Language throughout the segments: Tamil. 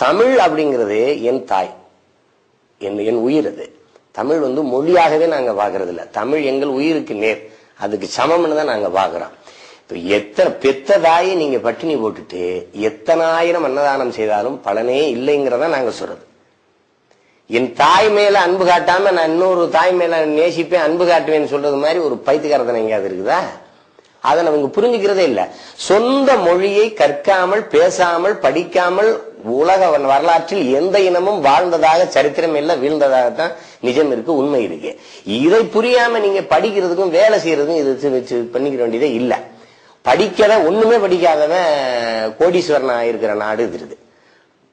தமிழ் அப்படிங்கிறது என் தாய், என் உயிர். அது தமிழ் மொழியாகவே நாங்க பாக்குறது இல்ல. தமிழ் எங்கள் உயிருக்கு நேர், அதுக்கு சமம்னு தான் நாங்க பாக்குறோம். இப்ப எத்தனை பெத்த தாயை நீங்க பட்டினி போட்டுட்டு எத்தனாயிரம் அன்னதானம் செய்தாலும் பலனே இல்லைங்கிறத நாங்க சொல்றது. என் தாய் மேல அன்பு காட்டாம நான் இன்னொரு தாய் மேல நேசிப்பேன், அன்பு காட்டுவேன்னு சொல்றது மாதிரி ஒரு பைத்தியக்காரத்தனம் எங்கேயாவது இருக்குதா? அதை அவங்க புரிஞ்சுக்கிறதே இல்ல. சொந்த மொழியை கற்காமல், பேசாமல், படிக்காமல் உலக வரலாற்றில் எந்த இனமும் வாழ்ந்ததாக சரித்திரம் இல்ல, வீழ்ந்ததாகத்தான் நிஜம் இருக்கு, உண்மை இருக்கு. இதை புரியாம நீங்க படிக்கிறதுக்கும் வேலை செய்யறதுக்கும் இது வச்சு பண்ணிக்கிற வேண்டியதே இல்ல. படிக்கல, ஒண்ணுமே படிக்காதவன் கோடீஸ்வரனா இருக்கிற நாடு இது.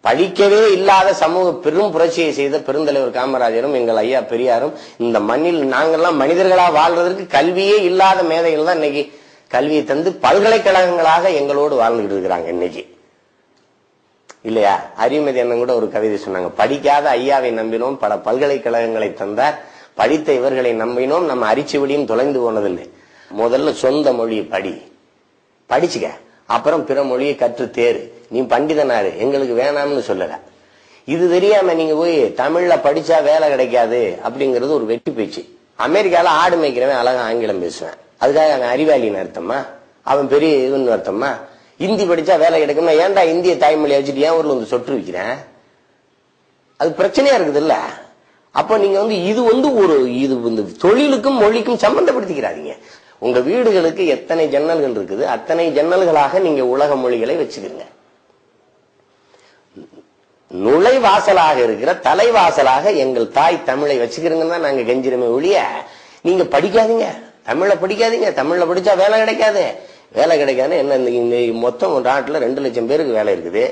படிக்கவே இல்லாத சமூக பெரும் புரட்சியை செய்த பெருந்தலைவர் காமராஜரும் எங்கள் ஐயா பெரியாரும் இந்த மண்ணில் நாங்கெல்லாம் மனிதர்களா வாழ்றதற்கு கல்வியே இல்லாத மேதைகள் தான் இன்னைக்கு கல்வியை தந்து பல்கலைக்கழகங்களாக எங்களோடு வாழ்ந்துட்டு இருக்கிறாங்க இன்னைக்கு, இல்லையா? அறிவுமதி அண்ணன் கூட ஒரு கவிதை சொன்னாங்க, படிக்காத ஐயாவை நம்பினோம், பல பல்கலைக்கழகங்களை தந்தார், படித்த இவர்களை நம்பினோம், நம்ம அரிச்சுவடியும் தொலைந்து போனதில்லை. முதல்ல சொந்த மொழியை படிச்சுக்க, அப்புறம் பிற மொழியை கற்று தேரு. நீ பண்டிதனாரு, எங்களுக்கு வேணாம்னு சொல்லல. இது தெரியாம நீங்க போய் தமிழ்ல படிச்சா வேலை கிடைக்காது அப்படிங்கிறது ஒரு வெட்டி பேச்சு. அமெரிக்கால ஆடு மேய்க்கிறவன் அழகா ஆங்கிலம் பேசுவேன், அதுக்காக அவன் அறிவாளின்னு அர்த்தமா? அவன் பெரிய இதுன்னு அர்த்தமா? இந்தி படிச்சா வேலை கிடைக்கும்னா ஏன்டா இந்திய தாய்மொழியை வச்சுட்டு ஏன் ஊர்ல சொட்டு வைக்கிறேன்? அது பிரச்சனையா இருக்குது இல்ல? அப்ப நீங்க இது தொழிலுக்கும் மொழிக்கும் சம்பந்தப்படுத்திக்கிறாதீங்க. உங்க வீடுகளுக்கு எத்தனை ஜன்னல்கள் இருக்குது, அத்தனை ஜன்னல்களாக நீங்க உலக மொழிகளை வச்சுக்கிறீங்க. நுழைவாசலாக இருக்கிற தலைவாசலாக எங்கள் தாய் தமிழை வச்சுக்கிறீங்கன்னா நாங்க கெஞ்சிரமே ஒழிய, நீங்க படிக்காதீங்க, தமிழை படிக்காதீங்க, தமிழ்ல படிச்சா வேலை கிடைக்காது. வேலை கிடைக்காது என்ன? மொத்தம் நாட்டுல 2 லட்சம் பேருக்கு வேலை இருக்குது.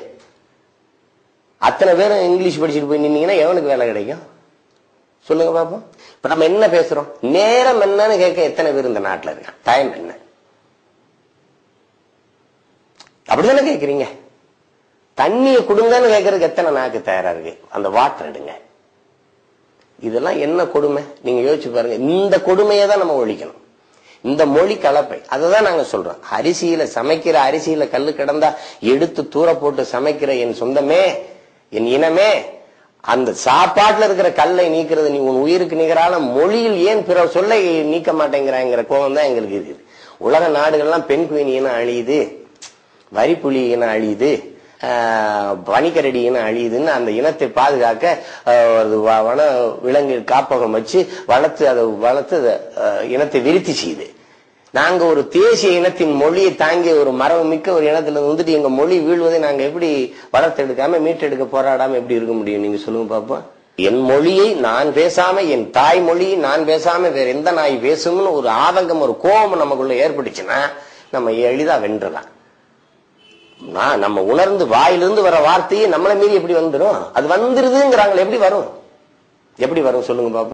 அத்தனை பேரும் இங்கிலீஷ் படிச்சுட்டு போய் நின்னீங்கன்னா எவனுக்கு வேலை கிடைக்கும் சொல்லுங்க பாப்போம். இப்ப நம்ம என்ன பேசுறோம்? நேரம் என்னன்னு கேட்க எத்தனை பேர் இந்த நாட்டுல இருக்க? டைம் என்ன? அப்படித்தானே கேக்குறீங்க. தண்ணிய கொடுங்கன்னு கேட்கறதுக்கு எத்தனை நாக்கு தயாரா இருக்கு? அந்த வாட்டர் எடுங்க. இதெல்லாம் என்ன கொடுமை நீங்க யோசிச்சு பாருங்க. இந்த கொடுமையை தான் நம்ம ஒழிக்கணும். இந்த மொழி கலப்பை, அதுதான் நாங்க சொல்றோம். அரிசியில சமைக்கிற அரிசியில கல்லு கிடந்தா எடுத்து தூர போட்டு சமைக்கிற என் சொந்தமே, என் இனமே, அந்த சாப்பாட்டுல இருக்கிற கல்லை நீக்கிறது நீ உன் உயிருக்கு நிகரான மொழியில் ஏன் பிற சொல்லை நீக்க மாட்டேங்கிறாங்கிற கோபம் தான் எங்களுக்கு இருக்குது. உலக நாடுகள்லாம் பெண் குயின் இனம் அழியுது, வரிப்புலி இனம் அழியுது, பனிக்கரடி இனம் அழியுதுன்னு அந்த இனத்தை பாதுகாக்க வன விலங்கு காப்பகம் வச்சு வளர்த்து இனத்தை விருத்தி செய்யுது. நாங்க ஒரு தேசிய இனத்தின் மொழியை தாங்கிய ஒரு மரபு மிக்க ஒரு இனத்துல வந்துட்டு எங்க மொழி வீழ்வதை நாங்க எப்படி வளர்த்தெடுக்காம மீட்டெடுக்க போராடாம எப்படி இருக்க முடியும்? நீங்க சொல்லுங்க பாப்போம். என் மொழியை நான் பேசாம, என் தாய் மொழியை நான் பேசாம வேற எந்த நாய் பேசும்னு ஒரு ஆதங்கம், ஒரு கோபம் நமக்குள்ள ஏற்பட்டுச்சுன்னா நம்ம எளிதா வென்றலாம். நம்ம உணர்ந்து வாயிலிருந்து வர வார்த்தையை நம்மளை மீறி எப்படி வந்துடும்? அது வந்துருதுங்கிறாங்களே, எப்படி வரும் சொல்லுங்க பாப்போம்.